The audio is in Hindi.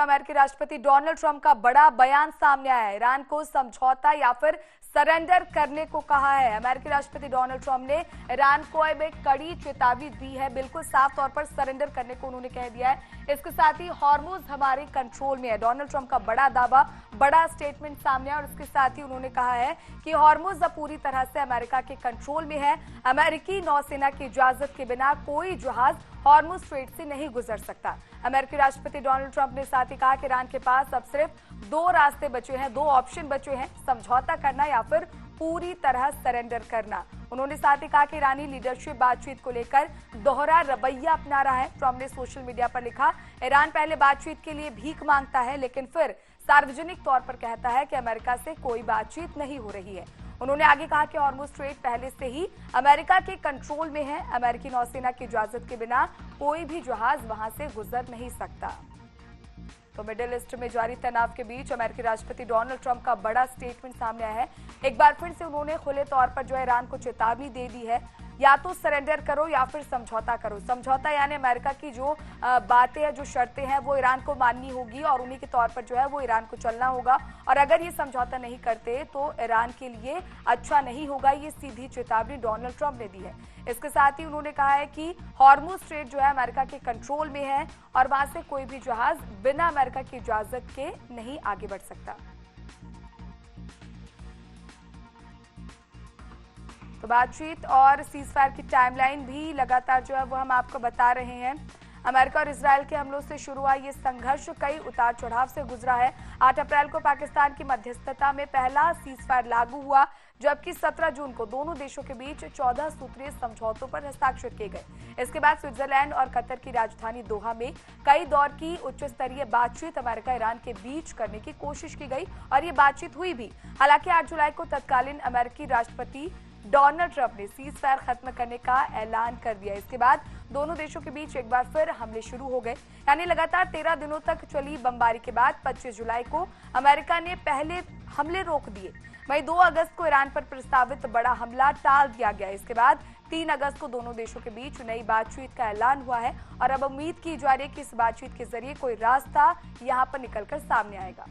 अमेरिकी राष्ट्रपति डोनाल्ड ट्रंप का बड़ा बयान सामने आया है। ईरान को समझौता या फिर सरेंडर करने को कहा है। अमेरिकी राष्ट्रपति डोनाल्ड ट्रंप ने ईरान को अब एक कड़ी चेतावनी दी है। बिल्कुल साफ तौर पर सरेंडर करने को उन्होंने कह दिया है। इसके साथ ही हॉर्मुज हमारे कंट्रोल में है। डोनाल्ड ट्रंप का बड़ा दावा, बड़ा स्टेटमेंट सामने है और इसके साथ ही उन्होंने कहा है कि हॉर्मुज अब पूरी तरह से अमेरिका के कंट्रोल में है। अमेरिकी नौसेना की इजाजत के बिना कोई जहाज हॉर्मुज स्ट्रेट से नहीं गुजर सकता। अमेरिकी राष्ट्रपति डोनाल्ड ट्रंप ने साथ ही कहा कि ईरान के पास अब सिर्फ दो रास्ते बचे हैं, दो ऑप्शन बचे हैं, समझौता करना या फिर पूरी तरह सरेंडर करना। उन्होंने साथ ही कहा कि ईरानी लीडरशिप बातचीत को लेकर दोहरा रवैया अपना रहा है। ट्रंप ने सोशल मीडिया पर लिखा, ईरान पहले बातचीत के लिए भीख मांगता है लेकिन फिर सार्वजनिक तौर पर कहता है कि अमेरिका से कोई बातचीत नहीं हो रही है। उन्होंने आगे कहा कि हॉर्मुज स्ट्रेट पहले से ही अमेरिका के कंट्रोल में है। अमेरिकी नौसेना की इजाजत के बिना कोई भी जहाज वहां से गुजर नहीं सकता। तो मिडिल ईस्ट में जारी तनाव के बीच अमेरिकी राष्ट्रपति डोनाल्ड ट्रंप का बड़ा स्टेटमेंट सामने आया है। एक बार फिर से उन्होंने खुले तौर पर जो है ईरान को चेतावनी दे दी है, या तो सरेंडर करो या फिर समझौता करो। समझौता यानी अमेरिका की जो बातें हैं, जो शर्तें हैं, वो ईरान को माननी होगी और उन्हीं के तौर पर जो है वो ईरान को चलना होगा। और अगर ये समझौता नहीं करते तो ईरान के लिए अच्छा नहीं होगा। ये सीधी चेतावनी डोनाल्ड ट्रंप ने दी है। इसके साथ ही उन्होंने कहा है कि हॉर्मुज स्ट्रेट जो है अमेरिका के कंट्रोल में है और वहां से कोई भी जहाज बिना अमेरिका की इजाजत के नहीं आगे बढ़ सकता। तो बातचीत और सीजफायर की टाइमलाइन भी लगातार जो है वो हम आपको बता रहे हैं। अमेरिका और इजरायल के हमलों से शुरू हुआ ये संघर्ष कई उतार चढ़ाव से गुजरा है। 8 अप्रैल को पाकिस्तान की मध्यस्थता में पहला सीजफायर लागू हुआ, जबकि 17 जून को दोनों देशों के बीच 14 सूत्रीय समझौतों पर हस्ताक्षर किए गए। इसके बाद स्विट्जरलैंड और कतर की राजधानी दोहा में कई दौर की उच्च स्तरीय बातचीत अमेरिका ईरान के बीच करने की कोशिश की गई और ये बातचीत हुई भी। हालांकि 8 जुलाई को तत्कालीन अमेरिकी राष्ट्रपति डोनाल्ड ट्रंप ने सीजफायर खत्म करने का ऐलान कर दिया। इसके बाद दोनों देशों के बीच एक बार फिर हमले शुरू हो गए। यानी लगातार 13 दिनों तक चली बमबारी के बाद 25 जुलाई को अमेरिका ने पहले हमले रोक दिए। वहीं 2 अगस्त को ईरान पर प्रस्तावित बड़ा हमला टाल दिया गया। इसके बाद 3 अगस्त को दोनों देशों के बीच नई बातचीत का ऐलान हुआ है और अब उम्मीद की जा रही है कि इस बातचीत के जरिए कोई रास्ता यहां पर निकलकर सामने आएगा।